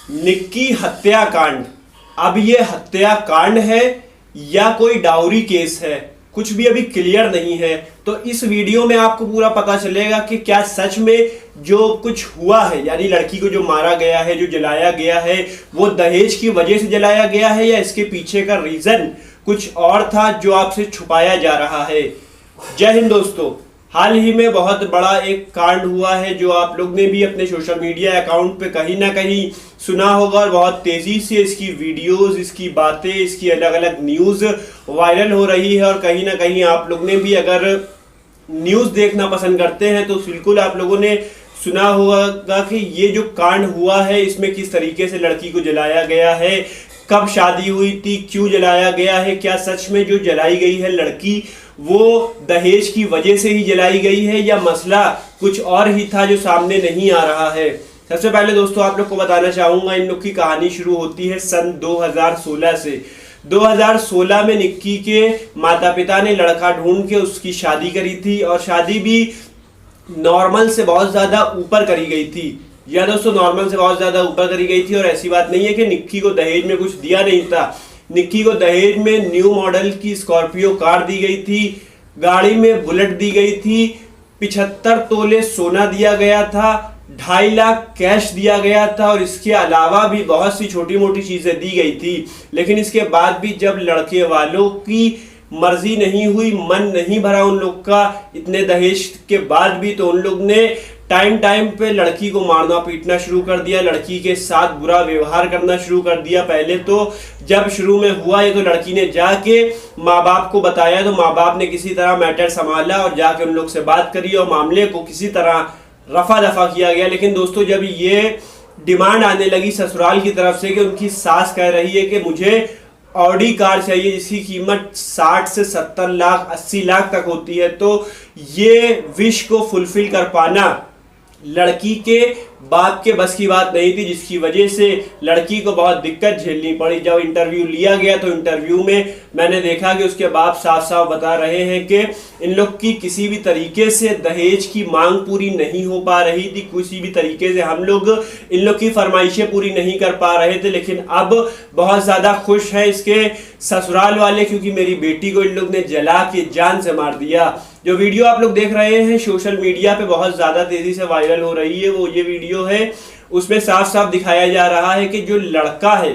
निक्की हत्याकांड। अब ये हत्याकांड है या कोई डाउरी केस है, कुछ भी अभी क्लियर नहीं है। तो इस वीडियो में आपको पूरा पता चलेगा कि क्या सच में जो कुछ हुआ है, यानी लड़की को जो मारा गया है, जो जलाया गया है, वो दहेज की वजह से जलाया गया है या इसके पीछे का रीजन कुछ और था जो आपसे छुपाया जा रहा है। जय हिंद दोस्तों। हाल ही में बहुत बड़ा एक कांड हुआ है जो आप लोग ने भी अपने सोशल मीडिया अकाउंट पे कहीं ना कहीं सुना होगा और बहुत तेजी से इसकी वीडियोस, इसकी बातें, इसकी अलग अलग न्यूज़ वायरल हो रही है। और कहीं ना कहीं आप लोग ने भी अगर न्यूज़ देखना पसंद करते हैं तो बिल्कुल आप लोगों ने सुना होगा कि ये जो कांड हुआ है इसमें किस तरीके से लड़की को जलाया गया है, कब शादी हुई थी, क्यों जलाया गया है, क्या सच में जो जलाई गई है लड़की वो दहेज की वजह से ही जलाई गई है या मसला कुछ और ही था जो सामने नहीं आ रहा है। सबसे पहले दोस्तों आप लोग को बताना चाहूंगा, इन लोग की कहानी शुरू होती है सन 2016 से। 2016 में निक्की के माता पिता ने लड़का ढूंढ के उसकी शादी करी थी और शादी भी नॉर्मल से बहुत ज्यादा ऊपर करी गई थी। या दोस्तों नॉर्मल से बहुत ज्यादा ऊपर करी गई थी। और ऐसी बात नहीं है कि निक्की को दहेज में कुछ दिया नहीं था। निक्की को दहेज में न्यू मॉडल की स्कॉर्पियो कार दी गई थी, गाड़ी में बुलेट दी गई थी, 75 तोले सोना दिया गया था, 2.5 लाख कैश दिया गया था और इसके अलावा भी बहुत सी छोटी मोटी चीजें दी गई थी। लेकिन इसके बाद भी जब लड़के वालों की मर्जी नहीं हुई, मन नहीं भरा उन लोग का इतने दहेज के बाद भी, तो उन लोग ने टाइम टाइम पे लड़की को मारना पीटना शुरू कर दिया, लड़की के साथ बुरा व्यवहार करना शुरू कर दिया। पहले तो जब शुरू में हुआ ये तो लड़की ने जाके माँ बाप को बताया, तो माँ बाप ने किसी तरह मैटर संभाला और जाके उन लोग से बात करी और मामले को किसी तरह रफा दफा किया गया। लेकिन दोस्तों जब ये डिमांड आने लगी ससुराल की तरफ से कि उनकी सास कह रही है कि मुझे ऑडी कार चाहिए जिसकी कीमत 60 से 70 लाख 80 लाख तक होती है, तो ये विश को फुलफिल कर पाना लड़की के बाप के बस की बात नहीं थी, जिसकी वजह से लड़की को बहुत दिक्कत झेलनी पड़ी। जब इंटरव्यू लिया गया तो इंटरव्यू में मैंने देखा कि उसके बाप साफ साफ बता रहे हैं कि इन लोग की किसी भी तरीके से दहेज की मांग पूरी नहीं हो पा रही थी, किसी भी तरीके से हम लोग इन लोग की फरमाइशें पूरी नहीं कर पा रहे थे। लेकिन अब बहुत ज़्यादा खुश है इसके ससुराल वाले, क्योंकि मेरी बेटी को इन लोग ने जला के जान से मार दिया। जो वीडियो आप लोग देख रहे हैं सोशल मीडिया पे बहुत ज़्यादा तेज़ी से वायरल हो रही है, वो ये वीडियो है, उसमें साफ साफ दिखाया जा रहा है कि जो लड़का है,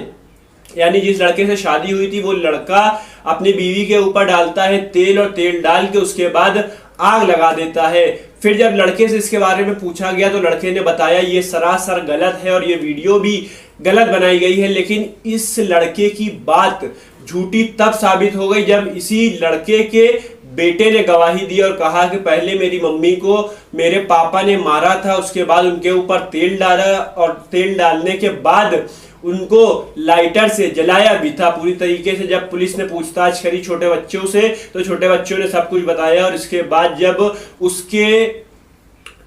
यानी जिस लड़के से शादी हुई थी, वो लड़का अपनी बीवी के ऊपर डालता है तेल और तेल डाल के उसके बाद आग लगा देता है। फिर जब लड़के से इसके बारे में पूछा गया तो लड़के ने बताया ये सरासर गलत है और ये वीडियो भी गलत बनाई गई है। लेकिन इस लड़के की बात झूठी तब साबित हो गई जब इसी लड़के के बेटे ने गवाही दी और कहा कि पहले मेरी मम्मी को मेरे पापा ने मारा था, उसके बाद उनके ऊपर तेल डाला और तेल डालने के बाद उनको लाइटर से जलाया भी था पूरी तरीके से। जब पुलिस ने पूछताछ करी छोटे बच्चों से तो छोटे बच्चों ने सब कुछ बताया और इसके बाद जब उसके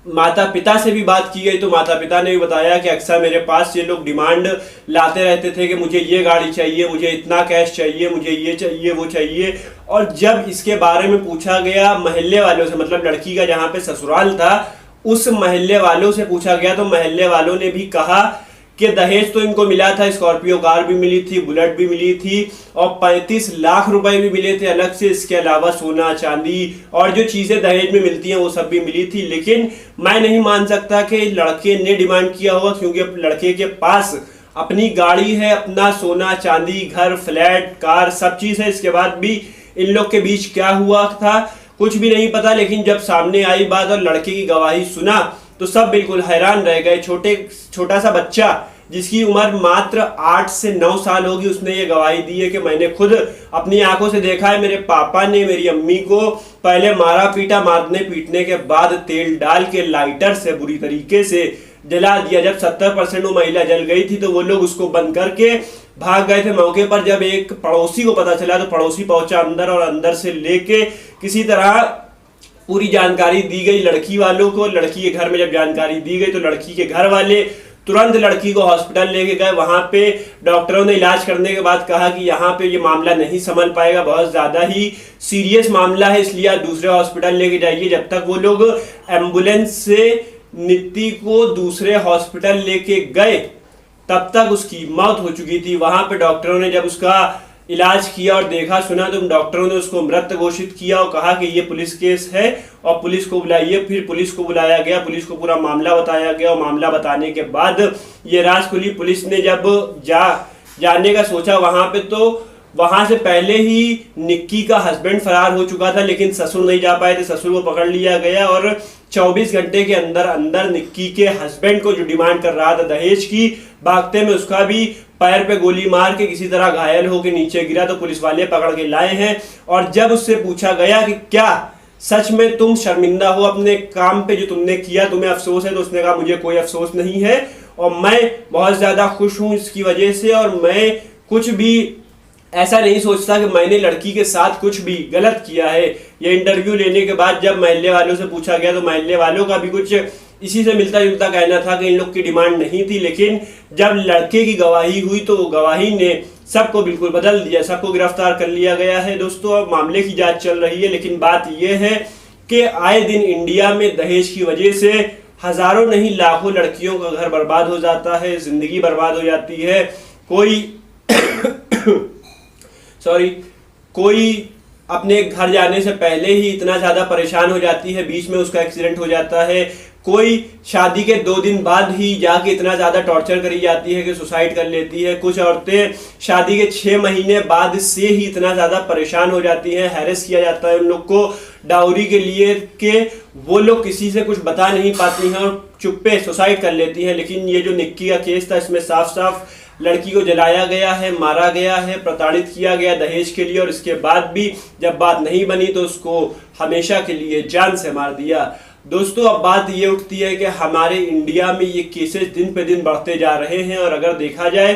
माता पिता से भी बात की गई तो माता पिता ने भी बताया कि अक्सर मेरे पास ये लोग डिमांड लाते रहते थे कि मुझे ये गाड़ी चाहिए, मुझे इतना कैश चाहिए, मुझे ये चाहिए, वो चाहिए। और जब इसके बारे में पूछा गया मोहल्ले वालों से, मतलब लड़की का जहाँ पे ससुराल था उस मोहल्ले वालों से पूछा गया, तो मोहल्ले वालों ने भी कहा कि दहेज तो इनको मिला था, स्कॉर्पियो कार भी मिली थी, बुलेट भी मिली थी और 35 लाख रुपए भी मिले थे अलग से। इसके अलावा सोना चांदी और जो चीज़ें दहेज में मिलती हैं वो सब भी मिली थी। लेकिन मैं नहीं मान सकता कि लड़के ने डिमांड किया होगा, क्योंकि लड़के के पास अपनी गाड़ी है, अपना सोना चांदी, घर, फ्लैट, कार, सब चीज़ है। इसके बाद भी इन लोग के बीच क्या हुआ था कुछ भी नहीं पता। लेकिन जब सामने आई बात और लड़के की गवाही सुना तो सब बिल्कुल हैरान रह गए। छोटा सा बच्चा जिसकी उम्र मात्र 8 से 9 साल होगी, उसने ये गवाही दी है कि मैंने खुद अपनी आंखों से देखा है, मेरे पापा ने मेरी अम्मी को पहले मारा पीटा, मारने पीटने के बाद तेल डाल के लाइटर से बुरी तरीके से जला दिया। जब 70% वो महिला जल गई थी तो वो लोग उसको बंद करके भाग गए थे मौके पर। जब एक पड़ोसी को पता चला तो पड़ोसी पहुंचा अंदर और अंदर से लेके किसी तरह पूरी जानकारी दी गई लड़की वालों को। लड़की के घर में जब जानकारी दी गई तो लड़की के घर वाले तुरंत लड़की को हॉस्पिटल लेके गए। वहां पे डॉक्टरों ने इलाज करने के बाद कहा कि यहाँ पे ये मामला नहीं संभल पाएगा, बहुत ज्यादा ही सीरियस मामला है, इसलिए आप दूसरे हॉस्पिटल लेके जाइए। जब तक वो लोग एम्बुलेंस से नित्ती को दूसरे हॉस्पिटल लेके गए तब तक उसकी मौत हो चुकी थी। वहां पे डॉक्टरों ने जब उसका इलाज किया और देखा सुना तो डॉक्टरों ने उसको मृत घोषित किया और कहा कि ये पुलिस केस है और पुलिस को बुलाइए। फिर पुलिस को बुलाया गया, पुलिस को पूरा मामला बताया गया और मामला बताने के बाद ये राज खुली। पुलिस ने जब जाने का सोचा वहां पे, तो वहां से पहले ही निक्की का हस्बैंड फरार हो चुका था, लेकिन ससुर नहीं जा पाए थे। ससुर को पकड़ लिया गया और 24 घंटे के अंदर अंदर निक्की के हस्बैंड को जो डिमांड कर रहा था दहेज की, भागते में उसका भी पैर पे गोली मार के किसी तरह घायल होकर नीचे गिरा, तो पुलिस वाले पकड़ के लाए हैं। और जब उससे पूछा गया कि क्या सच में तुम शर्मिंदा हो अपने काम पे जो तुमने किया, तुम्हें अफसोस है, तो उसने कहा मुझे कोई अफसोस नहीं है और मैं बहुत ज्यादा खुश हूं इसकी वजह से, और मैं कुछ भी ऐसा नहीं सोचता कि मैंने लड़की के साथ कुछ भी गलत किया है। ये इंटरव्यू लेने के बाद जब महल्ले वालों से पूछा गया तो महल्ले वालों का भी कुछ इसी से मिलता जुलता कहना था कि इन लोग की डिमांड नहीं थी, लेकिन जब लड़के की गवाही हुई तो गवाही ने सबको बिल्कुल बदल दिया, सबको गिरफ्तार कर लिया गया है। दोस्तों अब मामले की जांच चल रही है, लेकिन बात यह है कि आए दिन इंडिया में दहेज की वजह से हजारों नहीं लाखों लड़कियों का घर बर्बाद हो जाता है, जिंदगी बर्बाद हो जाती है। कोई अपने घर जाने से पहले ही इतना ज्यादा परेशान हो जाती है, बीच में उसका एक्सीडेंट हो जाता है। कोई शादी के 2 दिन बाद ही जाके इतना ज्यादा टॉर्चर करी जाती है कि सुसाइड कर लेती है। कुछ औरतें शादी के 6 महीने बाद से ही इतना ज्यादा परेशान हो जाती हैं, हैरेस किया जाता है उन लोग को डाउरी के लिए कि वो लोग किसी से कुछ बता नहीं पाती हैं और चुप्पे सुसाइड कर लेती हैं। लेकिन ये जो निक्की का केस था, इसमें साफ साफ लड़की को जलाया गया है, मारा गया है, प्रताड़ित किया गया दहेज के लिए, और इसके बाद भी जब बात नहीं बनी तो उसको हमेशा के लिए जान से मार दिया। दोस्तों अब बात ये उठती है कि हमारे इंडिया में ये केसेस दिन पे दिन बढ़ते जा रहे हैं, और अगर देखा जाए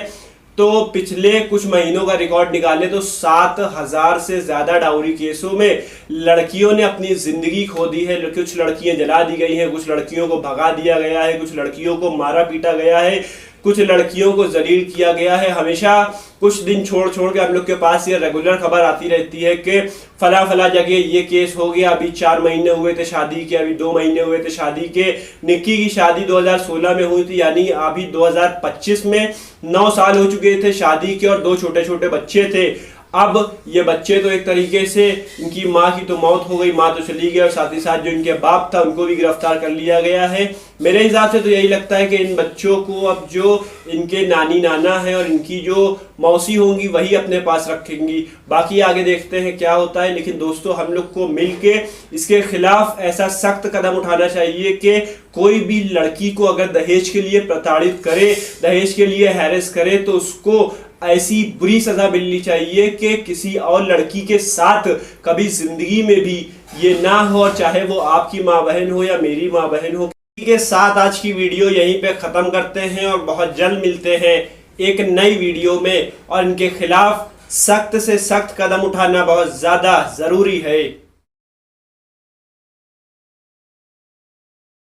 तो पिछले कुछ महीनों का रिकॉर्ड निकाले तो 7000 से ज्यादा डाउरी केसों में लड़कियों ने अपनी जिंदगी खो दी है। कुछ लड़कियां जला दी गई हैं, कुछ लड़कियों को भगा दिया गया है, कुछ लड़कियों को मारा पीटा गया है, कुछ लड़कियों को जलील किया गया है। हमेशा कुछ दिन छोड़ के हम लोग के पास ये रेगुलर खबर आती रहती है कि फला जगह ये केस हो गया, अभी 4 महीने हुए थे शादी के, अभी 2 महीने हुए थे शादी के। निक्की की शादी 2016 में हुई थी, यानी अभी 2025 में 9 साल हो चुके थे शादी के और 2 छोटे छोटे बच्चे थे। अब ये बच्चे तो एक तरीके से, इनकी माँ की तो मौत हो गई, माँ तो चली गई, और साथ ही साथ जो इनके बाप था उनको भी गिरफ्तार कर लिया गया है। मेरे हिसाब से तो यही लगता है कि इन बच्चों को अब जो इनके नानी नाना है और इनकी जो मौसी होंगी वही अपने पास रखेंगी, बाकी आगे देखते हैं क्या होता है। लेकिन दोस्तों हम लोग को मिलके इसके खिलाफ ऐसा सख्त कदम उठाना चाहिए कि कोई भी लड़की को अगर दहेज के लिए प्रताड़ित करे, दहेज के लिए हैरेस करे, तो उसको ऐसी बुरी सजा मिलनी चाहिए कि किसी और लड़की के साथ कभी जिंदगी में भी ये ना हो, चाहे वो आपकी माँ बहन हो या मेरी माँ बहन हो। के साथ आज की वीडियो यहीं पे खत्म करते हैं और बहुत जल्द मिलते हैं एक नई वीडियो में, और इनके खिलाफ सख्त से सख्त कदम उठाना बहुत ज्यादा जरूरी है।